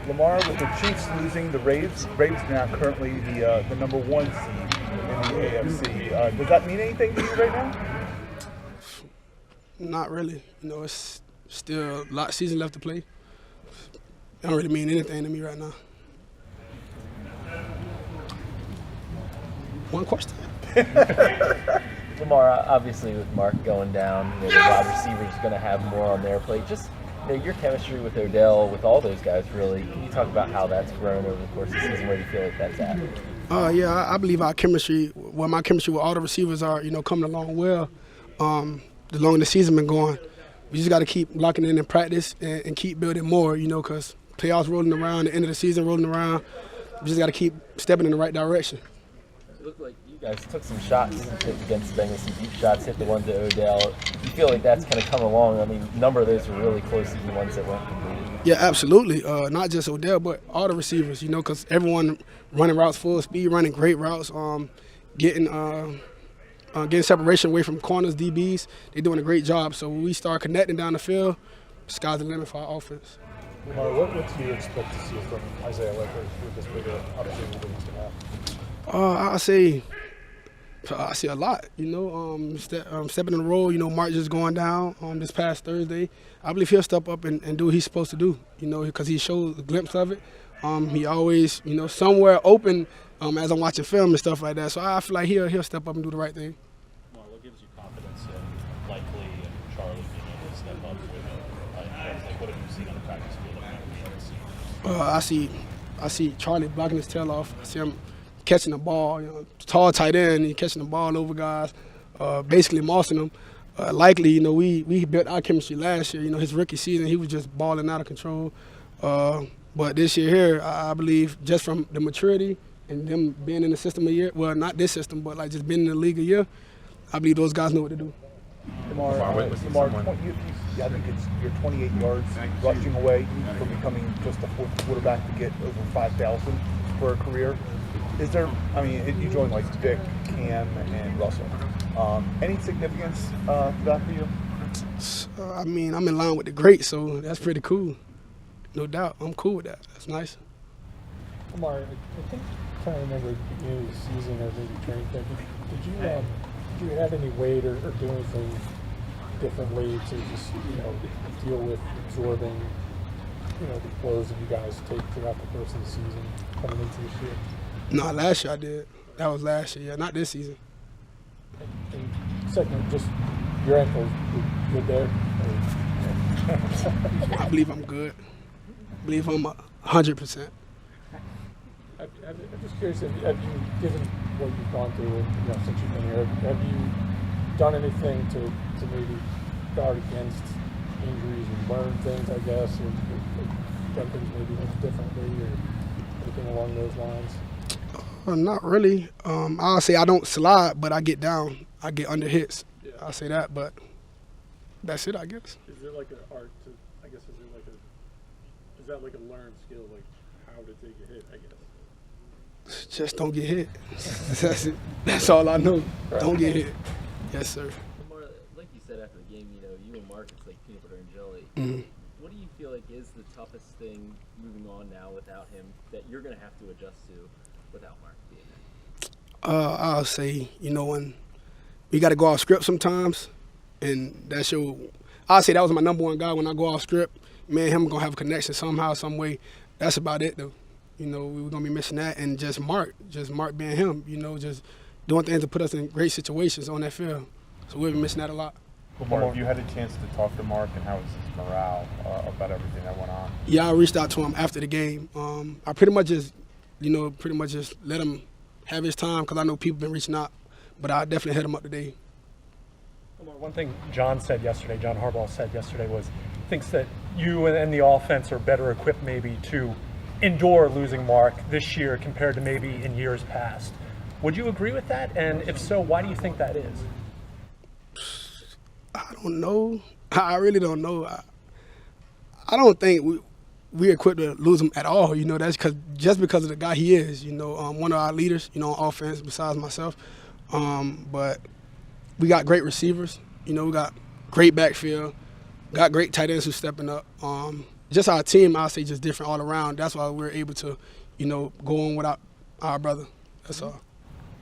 Lamar, with the Chiefs losing the Braves are now currently the number one seed in the AFC. Does that mean anything to you right now? Not really. It's still a lot of season left to play. It don't really mean anything to me right now. One question. Lamar, obviously with Mark going down, the wide receivers are going to have more on their plate. Just your chemistry with Odell, with all those guys, really. Can you talk about how that's grown over the course of the season? Where do you feel like that's at? Yeah, I believe our chemistry, my chemistry with all the receivers are, coming along well. The longer the season been going, we just got to keep locking in practice and keep building more, because playoffs rolling around, the end of the season rolling around. We just got to keep stepping in the right direction. It looked like you guys took some shots against the Bengals, some deep shots, hit the one to Odell. You feel like that's kind of come along? I mean, a number of those were really close to the ones that weren't completed. Yeah, absolutely. Not just Odell, but all the receivers, because everyone running routes full speed, running great routes, getting separation away from corners, DBs. They're doing a great job. So when we start connecting down the field, sky's the limit for our offense. Lamar, what do you expect to see from Isaiah Leckers with this bigger opportunity that he's going to have? I see a lot, stepping in the role, Mark just going down this past Thursday. I believe he'll step up and do what he's supposed to do, because he showed a glimpse of it. He always, somewhere open as I'm watching film and stuff like that. So I feel like he'll step up and do the right thing. What gives you confidence in Likely and Charlie being able to step up with it? What have you seen on the practice field? I see Charlie blocking his tail off. I see him catching the ball, tall tight end, he catching the ball over guys, basically mossing them. Likely, we built our chemistry last year. His rookie season, he was just balling out of control. But this year here, I believe just from the maturity and them being in the system a year, well, not this system, but like just being in the league a year, I believe those guys know what to do. Lamar, I think it's you're 28 yards rushing away from becoming just a fourth quarterback to get over 5,000 for a career. Is there, you joined like Vic, Cam, and Russell. Any significance to that for you? I'm in line with the greats, so that's pretty cool. No doubt. I'm cool with that. That's nice. Lamar, I think I'm trying to remember the beginning of the season or maybe training camp. Did you add any weight or do anything differently to just deal with absorbing the blows that you guys take throughout the course of the season coming into this year? No, last year I did. That was last year, not this season. And second, just your ankle, good there? I believe I'm good. I believe I'm 100%. I'm just curious, have you, given what you've gone through since you've been here, have you done anything to maybe guard against injuries and learn things, I guess, or done things maybe differently or anything along those lines? Not really. I'll say I don't slide, but I get down. I get under hits. Yeah. I'll say that, but that's it, I guess. Is there like an art to, is that like a learned skill, like how to take a hit, I guess? Just don't get hit. That's it. That's all I know. Right. Don't get hit. Yes, sir. Lamar, like you said after the game, you and Mark, it's like peanut butter and jelly. Mm-hmm. What do you feel like is the toughest thing moving on now without him that you're going to have to adjust to without Mark being there? I'll say, when we got to go off script sometimes, and that's I'll say that was my number one guy when I go off script. Me and him going to have a connection somehow, some way. That's about it, though. We were going to be missing that, and just Mark being him, just doing things to put us in great situations on that field. So we'll be missing that a lot. Lamar, have you had a chance to talk to Mark, and how is his morale about everything that went on? Yeah, I reached out to him after the game. I pretty much just let him have his time because I know people been reaching out, but I definitely hit him up today. One thing John Harbaugh said yesterday was thinks that you and the offense are better equipped maybe to endure losing Mark this year compared to maybe in years past. Would you agree with that? And if so, why do you think that is? I don't know. I really don't know. I don't think we're equipped to lose him at all. That's just because of the guy he is. One of our leaders, on offense besides myself. But we got great receivers. We got great backfield. Got great tight ends who's stepping up. just our team, I'll say, just different all around. That's why we're able to, go on without our brother. That's all.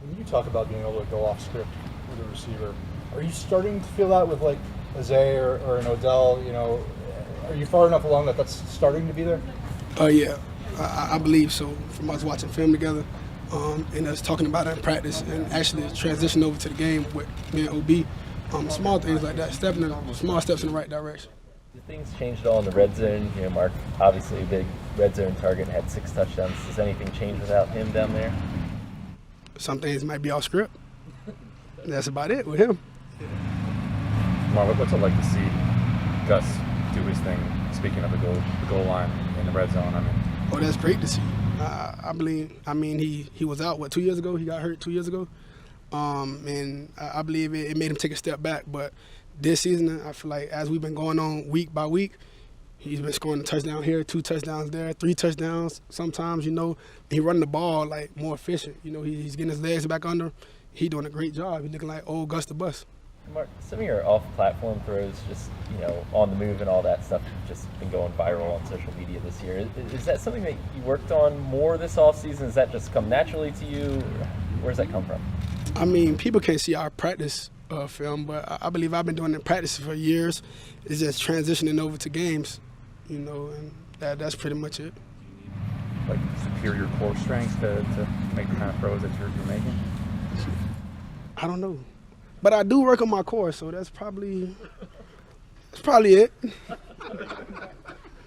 When you talk about being able to go off script with a receiver, are you starting to feel that with like a Zay or an Odell? Are you far enough along that that's starting to be there? Yeah, I believe so. From us watching film together, and us talking about it in practice, and actually transition over to the game with me and OB. Small things like that, small steps in the right direction. Did things change at all in the red zone? Mark, obviously a big red zone target, had 6 touchdowns. Does anything change without him down there? Some things might be off script. That's about it with him. Lamar, what's it like to see Gus do his thing? Speaking of the goal line in the red zone, Oh, that's great to see. I believe. He was out 2 years ago. He got hurt 2 years ago, and I believe it made him take a step back. But this season, I feel like as we've been going on week by week, he's been scoring a touchdown here, 2 touchdowns there, 3 touchdowns. Sometimes, he running the ball like more efficient. He's getting his legs back under him. He doing a great job. He's looking like old Gus the Bus. Mark, some of your off-platform throws, just on the move and all that stuff, have just been going viral on social media this year. Is that something that you worked on more this offseason? Does that just come naturally to you? Where's that come from? People can't see our practice film, but I believe I've been doing it in practice for years. It's just transitioning over to games, and that's pretty much it. like superior core strength to make the kind of throws that you're making? I don't know. But I do work on my core, so that's probably it.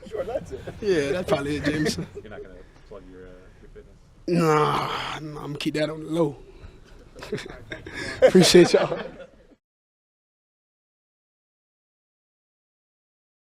Sure, that's it. Yeah, that's probably it, Jameson. You're not going to plug your fitness? Nah, I'm going to keep that on the low. Appreciate y'all.